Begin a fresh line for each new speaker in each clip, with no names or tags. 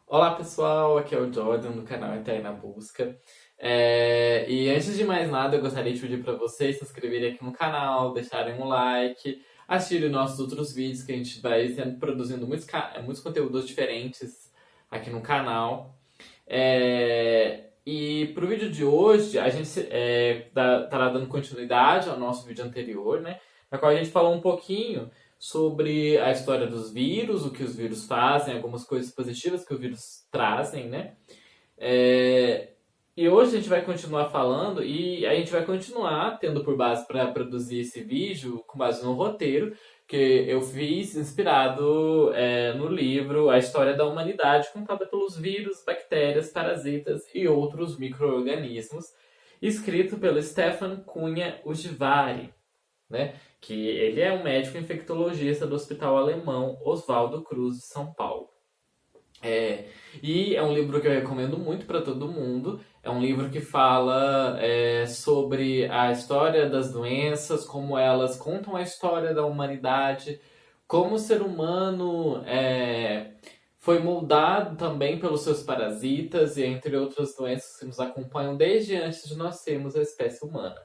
Olá pessoal, aqui é o Jordan do canal Eterna na Busca. E antes de mais nada, eu gostaria de pedir para vocês se inscreverem aqui no canal, deixarem um like, assistirem nossos outros vídeos que a gente vai sempre produzindo muitos conteúdos diferentes aqui no canal. E pro vídeo de hoje, a gente estará dando continuidade ao nosso vídeo anterior, né? Na qual a gente falou um pouquinho sobre a história dos vírus, o que os vírus fazem, algumas coisas positivas que os vírus trazem, né? É, e hoje a gente vai continuar falando e a gente vai continuar tendo por base para produzir esse vídeo com base no roteiro que eu fiz inspirado no livro A História da Humanidade, contada pelos vírus, bactérias, parasitas e outros micro-organismos, escrito pelo Stefan Cunha Ujvari, né? Que ele é um médico infectologista do Hospital Alemão Oswaldo Cruz de São Paulo. E é um livro que eu recomendo muito para todo mundo. É um livro que fala sobre a história das doenças, como elas contam a história da humanidade, como o ser humano foi moldado também pelos seus parasitas e entre outras doenças que nos acompanham desde antes de nós sermos a espécie humana.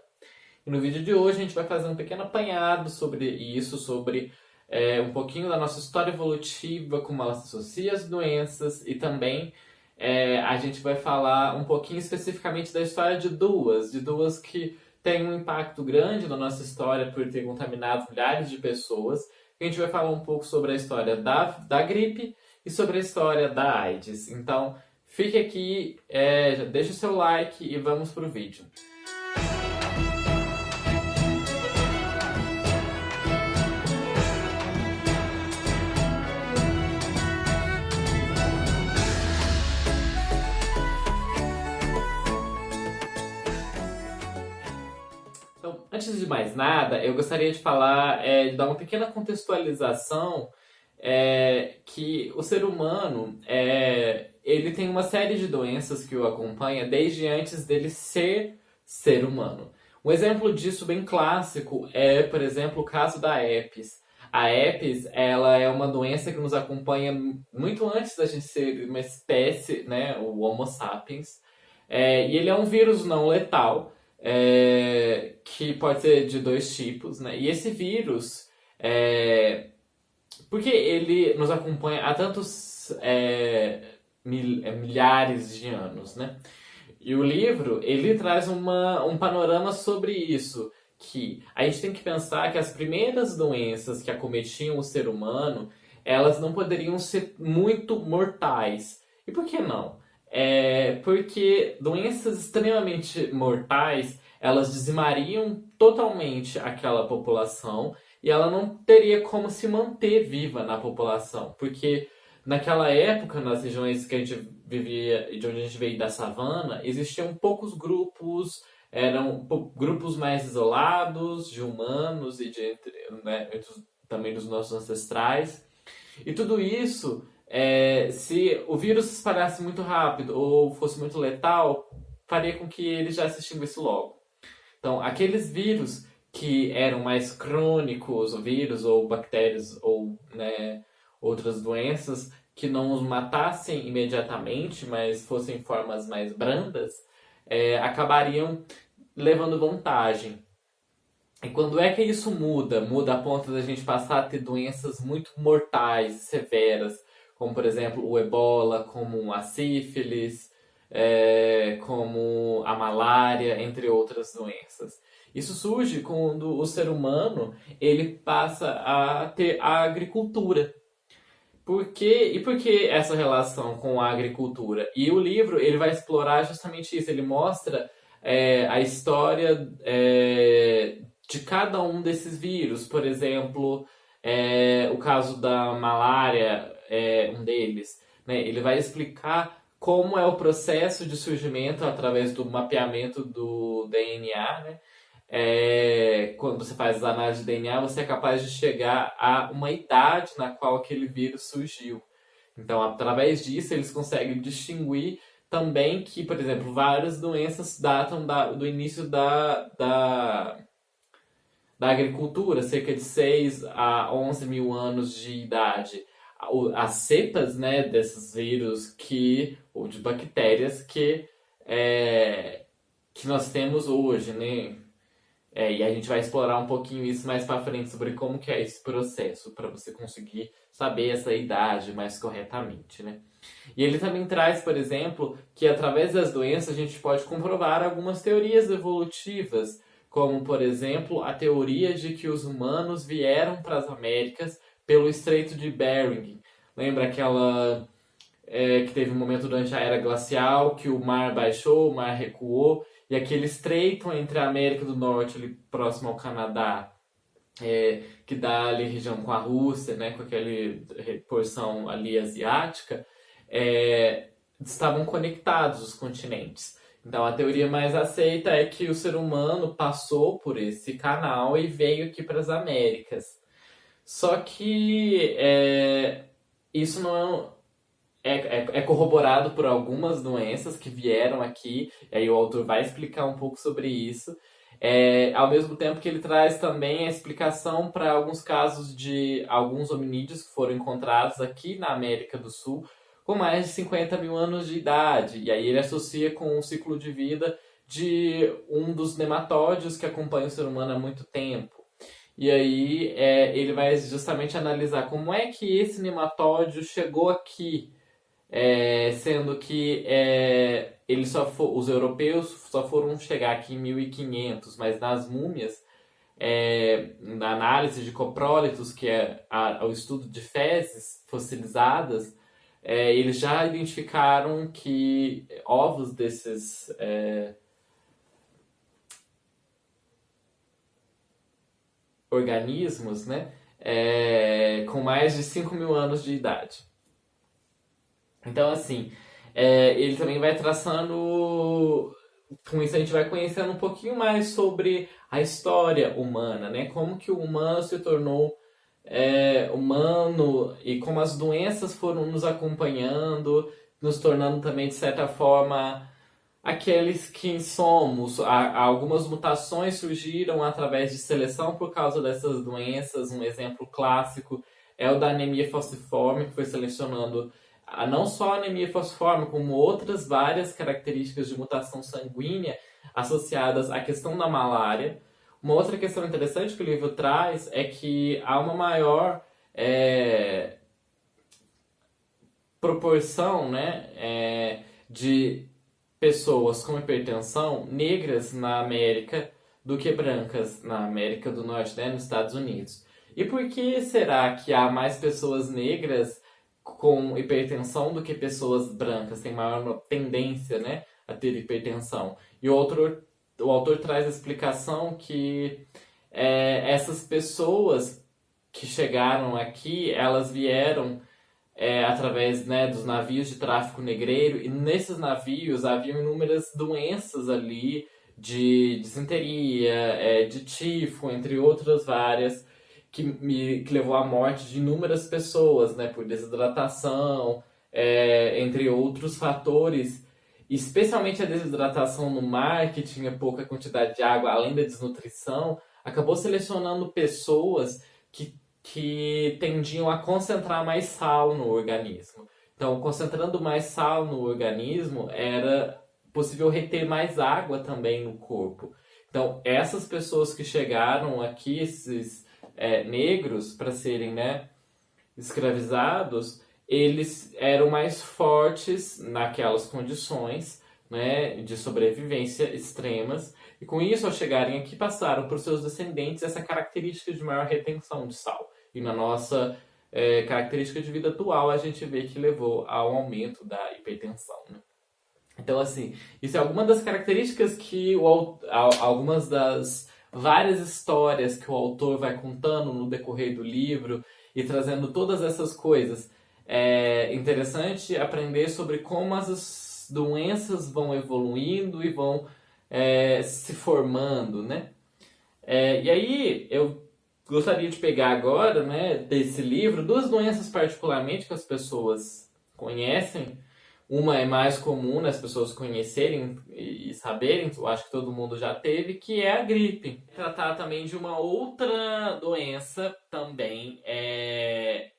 E no vídeo de hoje a gente vai fazer um pequeno apanhado sobre isso, sobre um pouquinho da nossa história evolutiva, como ela se associa às doenças, e também a gente vai falar um pouquinho especificamente da história de duas que têm um impacto grande na nossa história por ter contaminado milhares de pessoas. A gente vai falar um pouco sobre a história da gripe e sobre a história da AIDS. Então, fique aqui, deixa o seu like e vamos pro vídeo. Então, antes de mais nada, eu gostaria de falar, de dar uma pequena contextualização, que o ser humano, ele tem uma série de doenças que o acompanha desde antes dele ser humano. Um exemplo disso bem clássico é, por exemplo, o caso da herpes. A herpes, ela é uma doença que nos acompanha muito antes da gente ser uma espécie, né, o Homo sapiens. E ele é um vírus não letal, que pode ser de dois tipos, né? E esse vírus, porque ele nos acompanha há tantos milhares de anos, né? E o livro, ele traz um panorama sobre isso, que a gente tem que pensar que as primeiras doenças que acometiam o ser humano, elas não poderiam ser muito mortais. E por que não? Porque doenças extremamente mortais, elas dizimariam totalmente aquela população e ela não teria como se manter viva na população, porque naquela época, nas regiões que a gente vivia, de onde a gente veio da savana, existiam poucos grupos, eram grupos mais isolados de humanos e também dos nossos ancestrais. E tudo isso, se o vírus se espalhasse muito rápido ou fosse muito letal, faria com que ele já se extinguisse logo. Então, aqueles vírus que eram mais crônicos, o vírus ou bactérias ou, né, outras doenças que não os matassem imediatamente, mas fossem formas mais brandas, acabariam levando vantagem. E quando é que isso muda? Muda a ponto da gente passar a ter doenças muito mortais e severas, como por exemplo o ebola, como a sífilis, como a malária, entre outras doenças. Isso surge quando o ser humano ele passa a ter a agricultura. Por que essa relação com a agricultura? E o livro ele vai explorar justamente isso. Ele mostra a história de cada um desses vírus. Por exemplo, o caso da malária é um deles. Né? Ele vai explicar como é o processo de surgimento através do mapeamento do DNA, né? Quando você faz as análises de DNA, você é capaz de chegar a uma idade na qual aquele vírus surgiu. Então, através disso, eles conseguem distinguir também que, por exemplo, várias doenças datam do início da agricultura, cerca de 6 a 11 mil anos de idade. as cepas, né, desses vírus ou de bactérias que nós temos hoje, né? E a gente vai explorar um pouquinho isso mais para frente sobre como que é esse processo, para você conseguir saber essa idade mais corretamente, né? E ele também traz, por exemplo, que através das doenças a gente pode comprovar algumas teorias evolutivas, como, por exemplo, a teoria de que os humanos vieram para as Américas pelo Estreito de Bering. Lembra que teve um momento durante a Era Glacial que o mar baixou, o mar recuou, e aquele estreito entre a América do Norte, ali próximo ao Canadá, que dá ali região com a Rússia, né, com aquela porção ali asiática, estavam conectados os continentes. Então a teoria mais aceita é que o ser humano passou por esse canal e veio aqui para as Américas. Só que isso não é corroborado por algumas doenças que vieram aqui, e aí o autor vai explicar um pouco sobre isso. Ao mesmo tempo que ele traz também a explicação para alguns casos de alguns hominídeos que foram encontrados aqui na América do Sul com mais de 50 mil anos de idade. E aí ele associa com o ciclo de vida de um dos nematóides que acompanha o ser humano há muito tempo. E aí ele vai justamente analisar como é que esse nematóide chegou aqui, sendo que os europeus só foram chegar aqui em 1500, mas nas múmias, na análise de coprólitos, que é o estudo de fezes fossilizadas, eles já identificaram que ovos desses organismos, né, com mais de 5 mil anos de idade. Então, assim, ele também vai traçando. Com isso, a gente vai conhecendo um pouquinho mais sobre a história humana, né? Como que o humano se tornou humano e como as doenças foram nos acompanhando, nos tornando também, de certa forma, aqueles que somos. Algumas mutações surgiram através de seleção por causa dessas doenças. Um exemplo clássico é o da anemia falciforme, que foi selecionando não só a anemia falciforme, como outras várias características de mutação sanguínea associadas à questão da malária. Uma outra questão interessante que o livro traz é que há uma maior proporção, né, de pessoas com hipertensão negras na América do que brancas na América do Norte, né, nos Estados Unidos. E por que será que há mais pessoas negras com hipertensão do que pessoas brancas? Tem maior tendência, né, a ter hipertensão. E o autor traz a explicação que essas pessoas que chegaram aqui, elas vieram através, né, dos navios de tráfico negreiro, e nesses navios haviam inúmeras doenças ali, de disenteria, de tifo, entre outras várias, que levou à morte de inúmeras pessoas, né, por desidratação, entre outros fatores, especialmente a desidratação no mar, que tinha pouca quantidade de água, além da desnutrição, acabou selecionando pessoas que tendiam a concentrar mais sal no organismo. Então, concentrando mais sal no organismo, era possível reter mais água também no corpo. Então, essas pessoas que chegaram aqui, esses negros, para serem, né, escravizados, eles eram mais fortes naquelas condições, né, de sobrevivência extremas, e com isso, ao chegarem aqui, passaram para os seus descendentes essa característica de maior retenção de sal. E na nossa característica de vida atual, a gente vê que levou ao aumento da hipertensão, né? Então, assim, isso é alguma das características que algumas das várias histórias que o autor vai contando no decorrer do livro e trazendo todas essas coisas. É interessante aprender sobre como as doenças vão evoluindo e vão se formando, né? E aí eu gostaria de pegar agora, né, desse livro, duas doenças particularmente que as pessoas conhecem Uma é mais comum, né, as pessoas conhecerem e saberem, eu acho que todo mundo já teve, que é a gripe. Tratar também de uma outra doença também,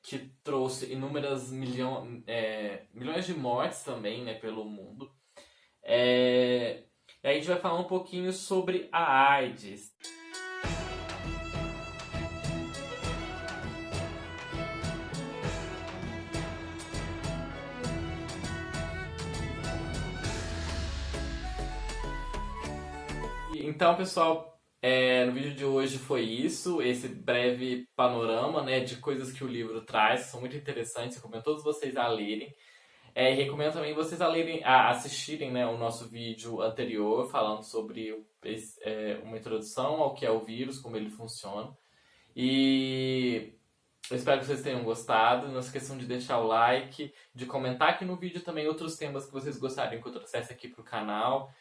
que trouxe inúmeras milhões de mortes também, né, pelo mundo. E a gente vai falar um pouquinho sobre a AIDS. Então, pessoal, no vídeo de hoje foi isso, esse breve panorama, né, de coisas que o livro traz, são muito interessantes, recomendo todos vocês a lerem. E recomendo também vocês a assistirem, né, o nosso vídeo anterior, falando sobre uma introdução ao que é o vírus, como ele funciona. E eu espero que vocês tenham gostado. Não se esqueçam de deixar o like, de comentar aqui no vídeo também outros temas que vocês gostariam que eu trouxesse aqui pro canal.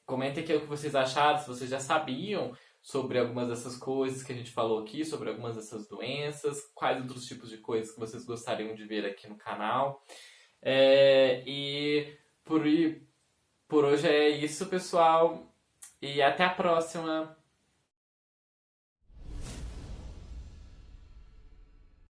Comentem aqui o que vocês acharam, se vocês já sabiam sobre algumas dessas coisas que a gente falou aqui, sobre algumas dessas doenças, quais outros tipos de coisas que vocês gostariam de ver aqui no canal. E por hoje é isso, pessoal. E até a próxima!